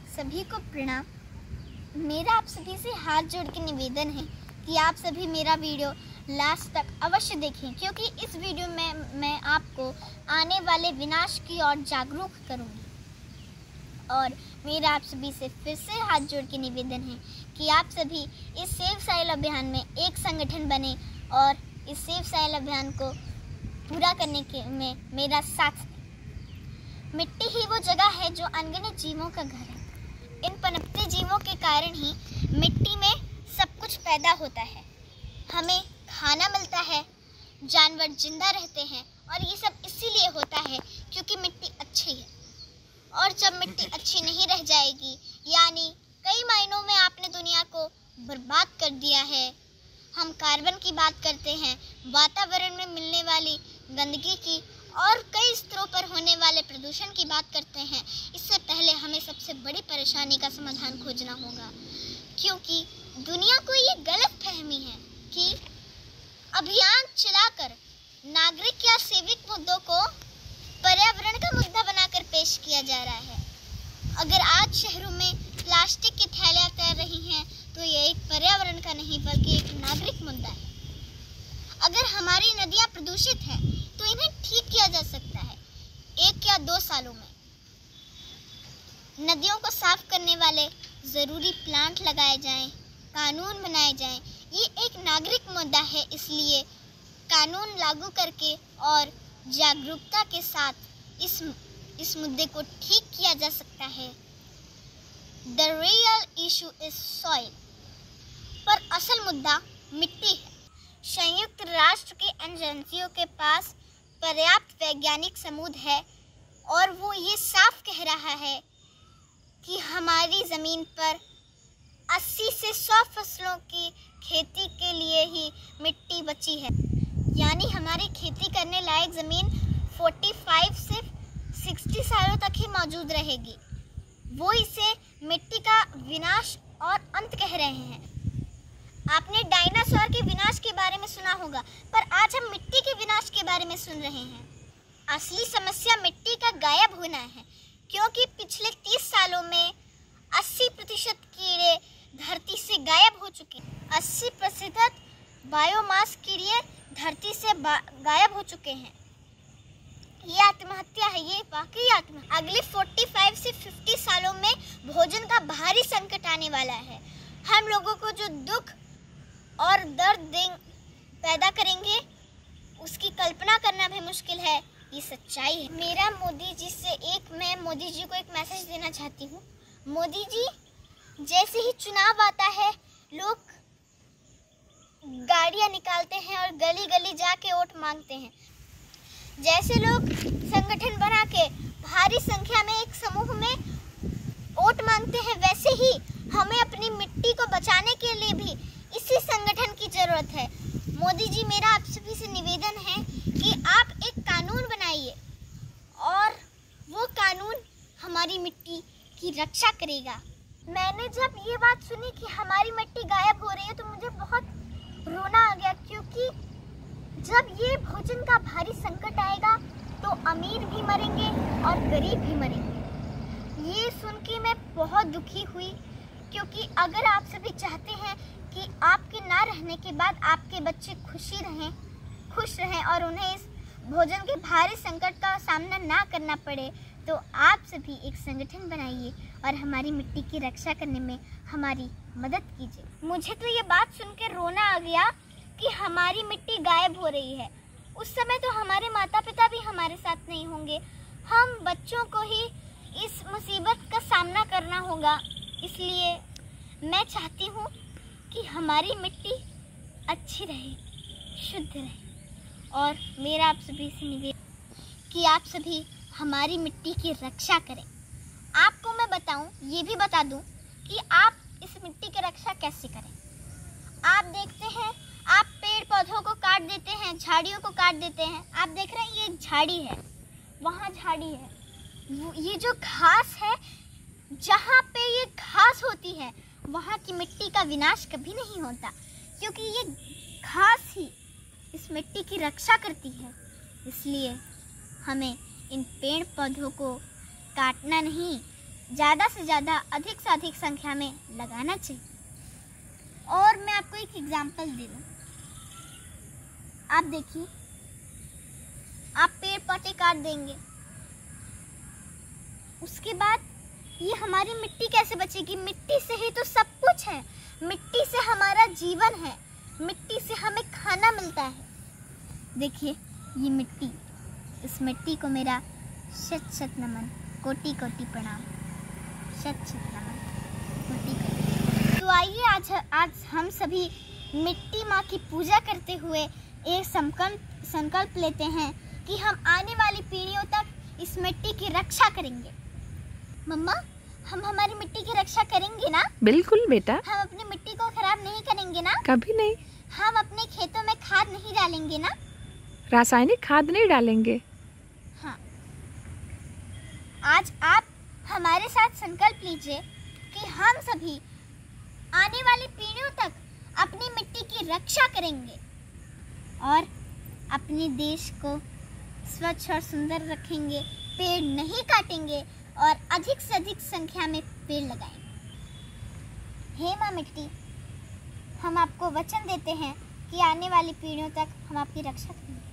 सभी को प्रणाम। मेरा आप सभी से हाथ जोड़ के निवेदन है कि आप सभी मेरा वीडियो लास्ट तक अवश्य देखें, क्योंकि इस वीडियो में मैं आपको आने वाले विनाश की ओर जागरूक करूंगी। और मेरा आप सभी से फिर से हाथ जोड़ के निवेदन है कि आप सभी इस सेव साहिल अभियान में एक संगठन बने और इस सेव साहिल अभियान को पूरा करने के में मेरा साथ दें। मिट्टी ही वो जगह है जो अनगिनत जीवों का घर है। इन पनपते जीवों के कारण ही मिट्टी में सब कुछ पैदा होता है, हमें खाना मिलता है, जानवर जिंदा रहते हैं, और ये सब इसीलिए होता है क्योंकि मिट्टी अच्छी है। और जब मिट्टी अच्छी नहीं रह जाएगी, यानी कई मायनों में आपने दुनिया को बर्बाद कर दिया है। हम कार्बन की बात करते हैं, वातावरण में मिलने वाली गंदगी की और कई स्तरों पर होने वाले प्रदूषण की बात करते हैं। इससे पहले हमें सबसे बड़ी परेशानी का समाधान खोजना होगा, क्योंकि दुनिया को ये गलत फहमी है कि अभियान चलाकर नागरिक या सिविक मुद्दों को पर्यावरण का मुद्दा बनाकर पेश किया जा रहा है। अगर आज शहरों में प्लास्टिक की थैलियां तैर रही हैं, तो ये एक पर्यावरण का नहीं बल्कि एक नागरिक मुद्दा है। अगर हमारी नदियां प्रदूषित हैं, तो इन्हें ठीक किया जा सकता है 1 या 2 सालों में। नदियों को साफ करने वाले जरूरी प्लांट लगाए जाएं, कानून बनाए जाएं। ये एक नागरिक मुद्दा है, इसलिए कानून लागू करके और जागरूकता के साथ इस मुद्दे को ठीक किया जा सकता है। The real issue is soil, पर असल मुद्दा मिट्टी है। संयुक्त राष्ट्र की एजेंसियों के पास पर्याप्त वैज्ञानिक सबूत है और वो ये साफ कह रहा है कि हमारी ज़मीन पर 80 से 100 फसलों की खेती के लिए ही मिट्टी बची है, यानी हमारी खेती करने लायक ज़मीन 45 से 60 सालों तक ही मौजूद रहेगी। वो इसे मिट्टी का विनाश और अंत कह रहे हैं। आपने डायनासोर के विनाश के बारे में सुना होगा, पर आज हम मिट्टी के विनाश के बारे में सुन रहे हैं। असली समस्या मिट्टी का गायब होना है, क्योंकि पिछले 30 सालों में 80% कीड़े धरती से गायब हो चुके हैं। 80% बायोमास कीड़े धरती से गायब हो चुके हैं। ये आत्महत्या है, ये वाकई आत्महत्या। अगले 45 से 50 सालों में भोजन का भारी संकट आने वाला है। हम लोगों को जो दुख और दर्द पैदा करेंगे, उसकी कल्पना करना भी मुश्किल है। ये सच्चाई है। मैं मोदी जी को एक मैसेज देना चाहती हूँ। मोदी जी, जैसे ही चुनाव आता है, लोग गाड़ियाँ निकालते हैं और गली गली जाके वोट मांगते हैं। जैसे लोग संगठन बना के भारी संख्या में एक समूह में वोट मांगते हैं, वैसे ही हमें अपनी मिट्टी को बचाने के लिए भी इसी संगठन की जरूरत है। मोदी जी, मेरा आप सभी से निवेदन है कि आप एक कानून बनाइए और वो कानून हमारी मिट्टी की रक्षा करेगा। मैंने जब ये बात सुनी कि हमारी मिट्टी गायब हो रही है, तो मुझे बहुत रोना आ गया, क्योंकि जब ये भोजन का भारी संकट आएगा तो अमीर भी मरेंगे और गरीब भी मरेंगे। ये सुन के मैं बहुत दुखी हुई, क्योंकि अगर आप सभी चाहते हैं कि आपके ना रहने के बाद आपके बच्चे खुश रहें और उन्हें इस भोजन के भारी संकट का सामना ना करना पड़े, तो आप सभी एक संगठन बनाइए और हमारी मिट्टी की रक्षा करने में हमारी मदद कीजिए। मुझे तो ये बात सुन के रोना आ गया कि हमारी मिट्टी गायब हो रही है। उस समय तो हमारे माता पिता भी हमारे साथ नहीं होंगे, हम बच्चों को ही इस मुसीबत का सामना करना होगा। इसलिए मैं चाहती हूँ कि हमारी मिट्टी अच्छी रहे, शुद्ध रहे, और मेरा आप सभी से निवेदन कि आप सभी हमारी मिट्टी की रक्षा करें। आपको मैं ये भी बता दूं कि आप इस मिट्टी की रक्षा कैसे करें। आप देखते हैं, आप पेड़ पौधों को काट देते हैं, झाड़ियों को काट देते हैं। आप देख रहे हैं, ये झाड़ी है, वहाँ झाड़ी है, ये जो घास है, जहाँ पे ये घास होती है, वहाँ की मिट्टी का विनाश कभी नहीं होता, क्योंकि ये घास ही इस मिट्टी की रक्षा करती है। इसलिए हमें इन पेड़ पौधों को काटना नहीं, ज़्यादा से ज़्यादा, अधिक से अधिक संख्या में लगाना चाहिए। और मैं आपको एक एग्जाम्पल दे दूँ। आप देखिए, आप पेड़ पौधे काट देंगे, उसके बाद ये हमारी मिट्टी कैसे बचेगी? मिट्टी से ही तो सब कुछ है, मिट्टी से हमारा जीवन है, मिट्टी से हमें खाना मिलता है। देखिए ये मिट्टी, इस मिट्टी को मेरा शत शत नमन, कोटि कोटि प्रणाम, शत शत नमन, कोटि कोटि। तो आइए आज हम सभी मिट्टी माँ की पूजा करते हुए एक संकल्प लेते हैं कि हम आने वाली पीढ़ियों तक इस मिट्टी की रक्षा करेंगे। मम्मा, हम हमारी मिट्टी की रक्षा करेंगे ना? बिल्कुल बेटा। हम अपनी मिट्टी को खराब नहीं करेंगे ना? कभी नहीं। हम अपने खेतों में खाद नहीं डालेंगे ना? रासायनिक खाद नहीं डालेंगे। हाँ। आज आप हमारे साथ संकल्प लीजिए कि हम सभी आने वाली पीढ़ियों तक अपनी मिट्टी की रक्षा करेंगे और अपने देश को स्वच्छ और सुंदर रखेंगे, पेड़ नहीं काटेंगे और अधिक से अधिक संख्या में पेड़ लगाएंगे। हे माँ मिट्टी, हम आपको वचन देते हैं कि आने वाली पीढ़ियों तक हम आपकी रक्षा करेंगे।